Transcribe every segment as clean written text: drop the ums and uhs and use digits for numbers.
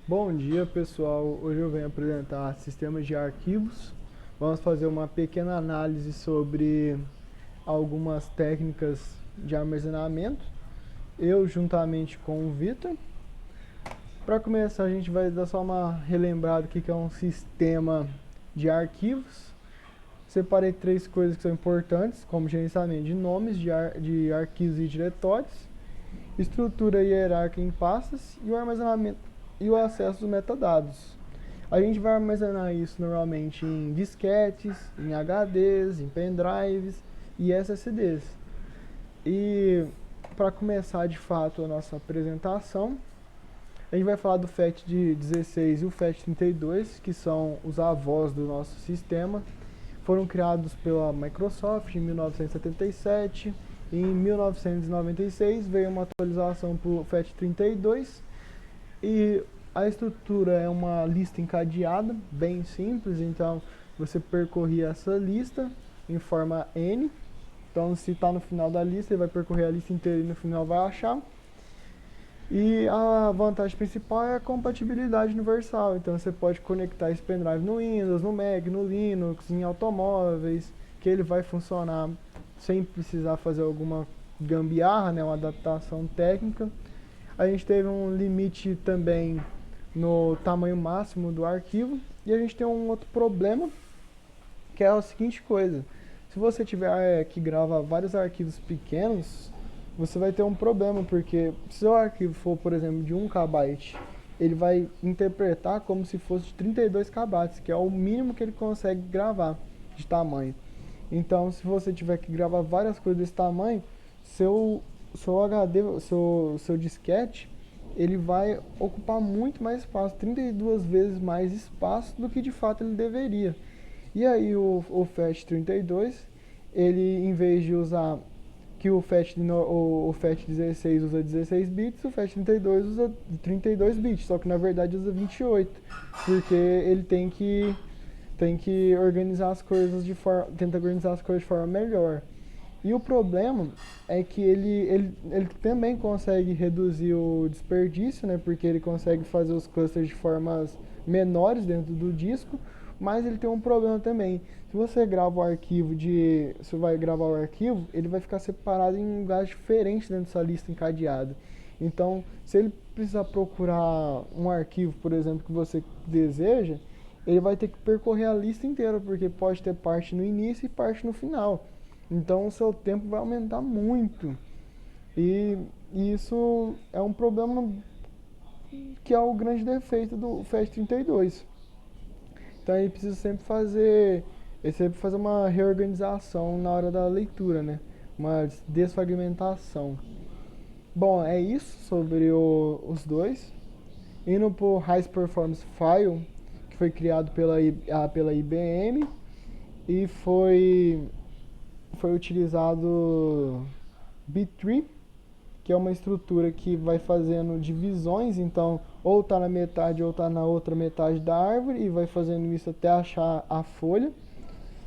Bom dia, pessoal. Hoje eu venho apresentar sistemas de arquivos. Vamos fazer uma pequena análise sobre algumas técnicas de armazenamento. Eu juntamente com o Vitor. Para começar, a gente vai dar só uma relembrada do que é um sistema de arquivos. Separei três coisas que são importantes, como gerenciamento de nomes de arquivos e diretórios, estrutura hierárquica em pastas e o armazenamento e o acesso dos metadados. A gente vai armazenar isso normalmente em disquetes, em HDs, em pendrives e SSDs. E para começar de fato a nossa apresentação, a gente vai falar do FAT16 e o FAT32, que são os avós do nosso sistema. Foram criados pela Microsoft em 1977. Em 1996 veio uma atualização para o FAT32 e a estrutura é uma lista encadeada, bem simples. Então você percorria essa lista em forma N. Então se está no final da lista, ele vai percorrer a lista inteira e no final vai achar. E a vantagem principal é a compatibilidade universal. Então você pode conectar esse pendrive no Windows, no Mac, no Linux, em automóveis, que ele vai funcionar sem precisar fazer alguma gambiarra, né, uma adaptação técnica. A gente teve um limite também no tamanho máximo do arquivo. E a gente tem um outro problema, que é a seguinte coisa. Se você tiver que gravar vários arquivos pequenos, você vai ter um problema, porque se o arquivo for, por exemplo, de 1 KB, ele vai interpretar como se fosse de 32 KB, que é o mínimo que ele consegue gravar de tamanho. Então, se você tiver que gravar várias coisas desse tamanho, seu HD, seu disquete, ele vai ocupar muito mais espaço, 32 vezes mais espaço do que de fato ele deveria. E aí o FAT32, ele em vez de usar que o FAT16 usa 16 bits, o FAT32 usa 32 bits, só que na verdade usa 28, porque ele tem que organizar as coisas tenta organizar as coisas de forma melhor. E o problema é que ele também consegue reduzir o desperdício, né, porque ele consegue fazer os clusters de formas menores dentro do disco, mas ele tem um problema também. Se você grava o arquivo se vai gravar o arquivo, ele vai ficar separado em lugares diferentes dentro dessa lista encadeada. Então, se ele precisar procurar um arquivo, por exemplo, que você deseja, ele vai ter que percorrer a lista inteira, porque pode ter parte no início e parte no final. Então, o seu tempo vai aumentar muito. E isso é um problema que é o grande defeito do FAT32. Então ele sempre fazer uma reorganização na hora da leitura, né? Uma desfragmentação. Bom, é isso sobre os dois. Indo para o High Performance File, que foi criado pela IBM e foi utilizado B-tree, que é uma estrutura que vai fazendo divisões, então ou está na metade ou está na outra metade da árvore, e vai fazendo isso até achar a folha,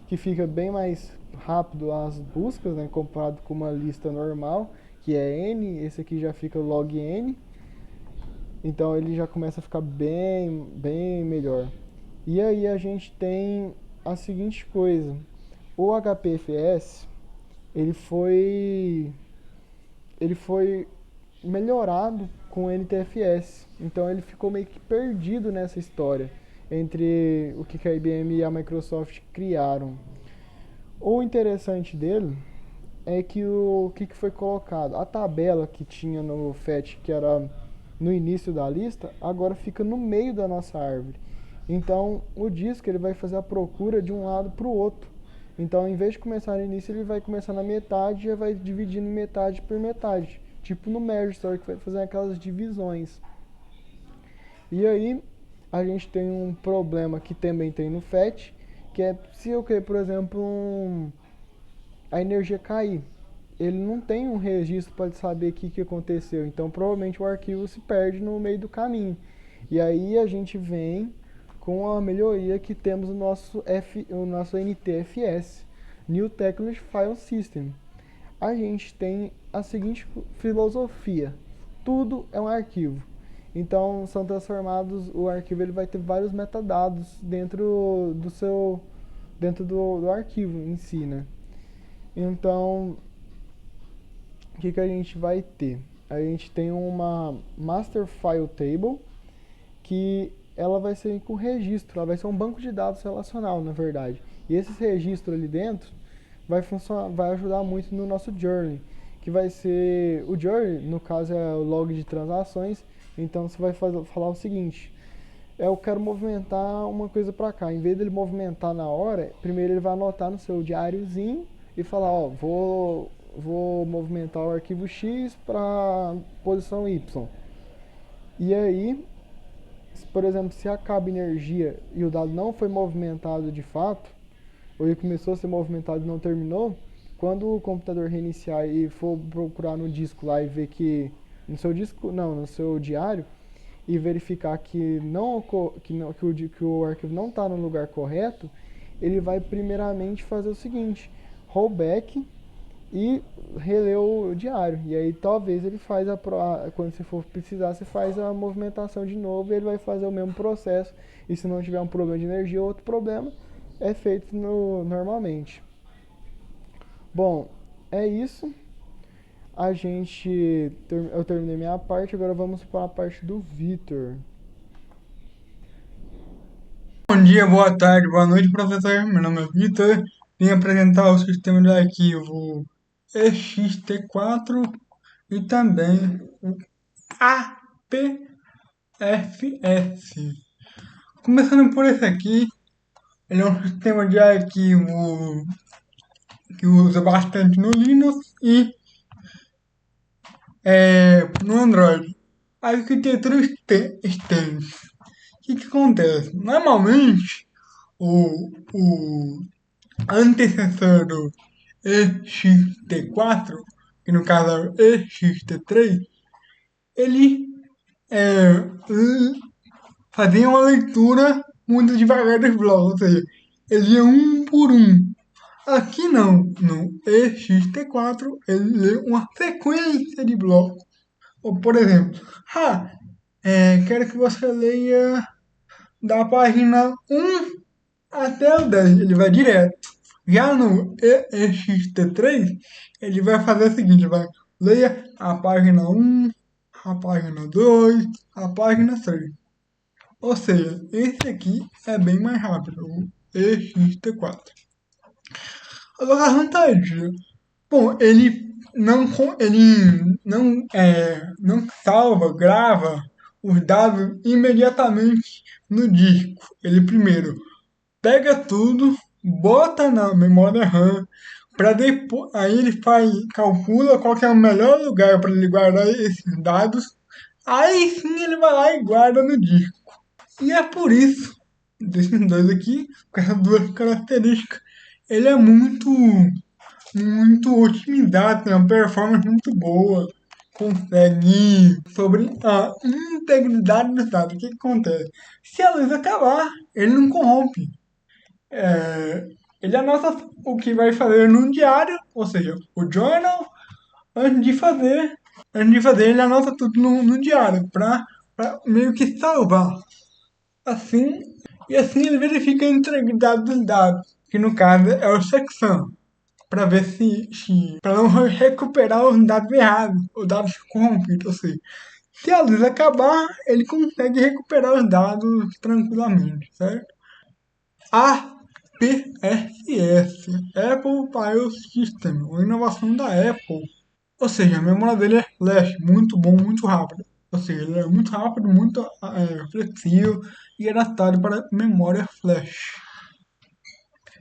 que fica bem mais rápido as buscas, né, comparado com uma lista normal, que é N. Esse aqui já fica log N, então ele já começa a ficar bem, bem melhor. E aí a gente tem a seguinte coisa: o HPFS ele foi melhorado com o NTFS. Então ele ficou meio que perdido nessa história entre o que a IBM e a Microsoft criaram. O interessante dele é que o que foi colocado, a tabela que tinha no FAT, que era no início da lista, agora fica no meio da nossa árvore. Então o disco ele vai fazer a procura de um lado para o outro. Então, em vez de começar no início, ele vai começar na metade e já vai dividindo metade por metade. Tipo no Merge Story, que vai fazer aquelas divisões. E aí, a gente tem um problema que também tem no FAT, que é se eu querer, por exemplo, a energia cair. Ele não tem um registro para saber o que aconteceu. Então, provavelmente o arquivo se perde no meio do caminho. E aí a gente vem com a melhoria que temos o nosso NTFS, New Technology File System. A gente tem a seguinte filosofia: tudo é um arquivo. Então são transformados, o arquivo ele vai ter vários metadados dentro do arquivo em si, né? Então, o que a gente vai ter? A gente tem uma master file table que ela vai ser com registro, ela vai ser um banco de dados relacional, na verdade. E esse registro ali dentro vai ajudar muito no nosso journey, que vai ser o journey, no caso é o log de transações. Então você vai falar o seguinte: eu quero movimentar uma coisa para cá. Em vez dele movimentar na hora, primeiro ele vai anotar no seu diáriozinho e falar, ó, vou movimentar o arquivo X para posição Y. E aí, por exemplo, se acaba a energia e o dado não foi movimentado de fato, ou ele começou a ser movimentado e não terminou, quando o computador reiniciar e for procurar no disco lá e ver que no seu disco, não, no seu diário, e verificar que o arquivo não está no lugar correto, ele vai primeiramente fazer o seguinte: rollback e reler o diário. E aí talvez ele quando você for precisar, você faz a movimentação de novo e ele vai fazer o mesmo processo. E se não tiver um problema de energia ou outro problema, é feito normalmente. Bom, é isso. Eu terminei minha parte, agora vamos para a parte do Vitor. Bom dia, boa tarde, boa noite, professor. Meu nome é Vitor. Vim apresentar o sistema de arquivo ext4 e também o APFS. Começando por esse aqui, ele é um sistema de arquivo que usa bastante no Linux e no Android. A arquitetura extende. O que acontece? Normalmente, o antecessor do ext4, que no caso é o ext3, ele é, fazia uma leitura muito devagar dos blocos, ou seja, ele ia um por um. Aqui não, no ext4 ele lê uma sequência de blocos. Ou, por exemplo, quero que você leia da página 1 até o 10, ele vai direto. Já no ext3, ele vai fazer o seguinte, vai leia a página 1, a página 2, a página 3. Ou seja, esse aqui é bem mais rápido, o ext4. Agora a vantagem, bom, ele não salva, grava os dados imediatamente no disco. Ele primeiro pega tudo, bota na memória RAM, para depois aí ele calcula qual que é o melhor lugar para ele guardar esses dados. Aí sim ele vai lá e guarda no disco. E é por isso, desses dois aqui, com essas duas características, ele é muito otimizado, tem uma performance muito boa, consegue sobre a integridade dos dados. O que acontece? Se a luz acabar, ele não corrompe. É, ele anota o que vai fazer num diário, ou seja, o journal, antes de fazer. Antes de fazer, ele anota tudo no diário, pra meio que salvar. Assim, e assim ele verifica a integridade dos dados, que no caso é o checksum, para ver se para não recuperar os dados errados, os dados corrompidos, ou seja, se a luz acabar, ele consegue recuperar os dados tranquilamente, certo? APFS, Apple File System, uma inovação da Apple. Ou seja, a memória dele é flash, muito bom, muito rápido. Ou seja, ele é muito rápido, muito flexível e adaptado para memória flash.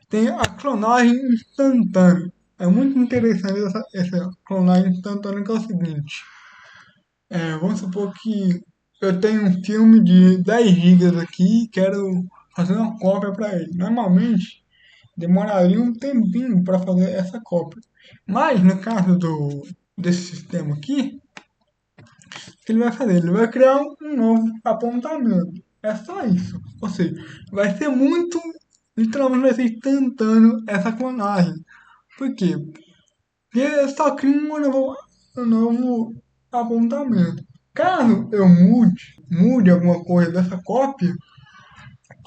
Tem a clonagem instantânea. É muito interessante essa clonagem instantânea, que é o seguinte. Vamos supor que eu tenho um filme de 10 gigas aqui e quero fazer uma cópia para ele. Normalmente, demoraria um tempinho para fazer essa cópia. Mas, no caso desse sistema aqui, o que ele vai fazer? Ele vai criar um novo apontamento. É só isso. Ou seja, vai ser muito, literalmente vai ser instantâneo essa clonagem. Por quê? Porque só cria um novo apontamento. Caso eu mude alguma coisa dessa cópia,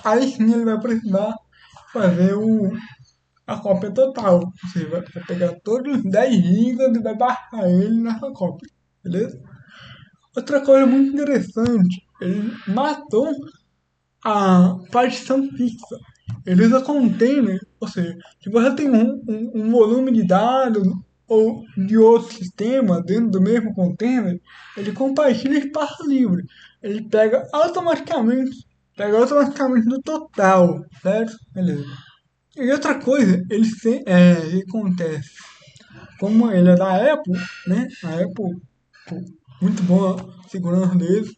aí sim ele vai precisar fazer a cópia total. Você vai pegar todos os 10 gigas e vai baixar ele nessa cópia, beleza? Outra coisa muito interessante, ele matou a partição fixa. Ele usa container, ou seja, se você tem um volume de dados ou de outro sistema dentro do mesmo container, ele compartilha espaço livre. Ele pega automaticamente no total, certo? Beleza. E outra coisa, ele acontece, como ele é da Apple, né? A Apple, pô, muito boa a segurança deles,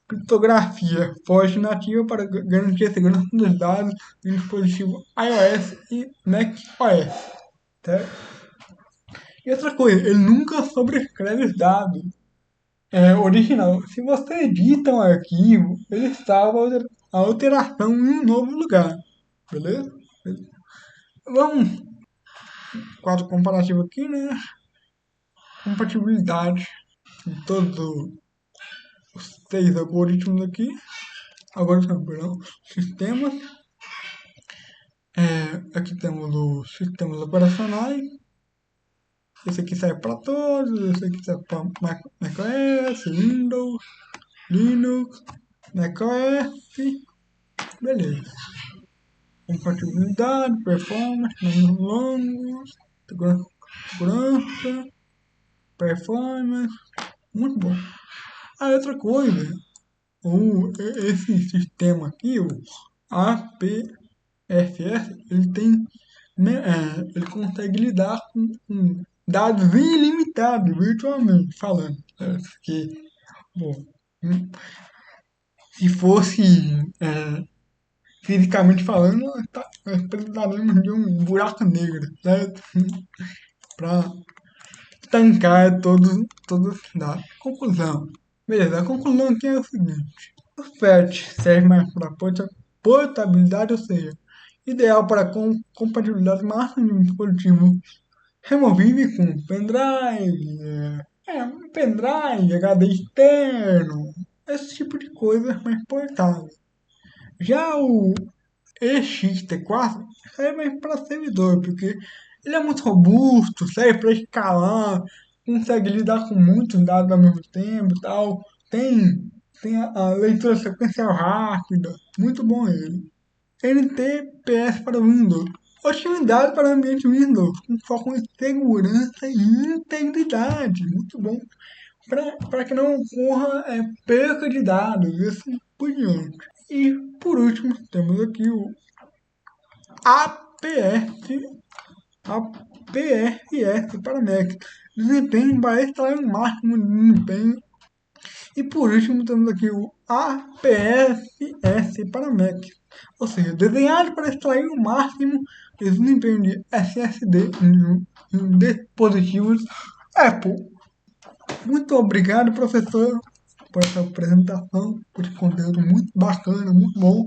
criptografia forte nativa para garantir a segurança dos dados em dispositivo iOS e macOS. Certo? E outra coisa, ele nunca sobrescreve os dados. É original. Se você edita um arquivo, ele salva a alteração em um novo lugar. Beleza? Vamos, quadro comparativo aqui, né? Compatibilidade em todos os 6 algoritmos aqui. Algoritmos, perdão. Sistemas. Aqui temos os sistemas operacionais. Esse aqui serve para todos. Esse aqui serve para macOS, Windows, Linux, macOS. Beleza. Compatibilidade, performance, nomes longos, segurança, performance. Muito bom. Outra coisa, esse sistema aqui, o APFS, ele tem, né, ele consegue lidar com dados ilimitados, virtualmente falando. Que, bom, se fosse fisicamente falando, nós precisaríamos de um buraco negro, certo? Para tancar todos os dados. Conclusão. Beleza, a conclusão aqui é o seguinte. O FAT serve mais para portabilidade, ou seja, ideal para compatibilidade máxima de um dispositivo removível com pendrive, HD externo, esse tipo de coisa mais portável. Já o EXT4 serve mais para servidor, porque ele é muito robusto, serve para escalar, consegue lidar com muitos dados ao mesmo tempo e tal. Tem a leitura sequencial rápida, muito bom ele. NTPS para Windows. Otimidade para o ambiente Windows, com foco em segurança e integridade. Muito bom. Para que não ocorra perca de dados e assim por diante. E por último, temos aqui o APS, APRS para Mac. Desempenho para extrair o máximo de desempenho. E por último, temos aqui o APSS para Mac. Ou seja, desenhado para extrair o máximo de desempenho de SSD em dispositivos Apple. Muito obrigado, professor, por essa apresentação, por esse conteúdo muito bacana, muito bom.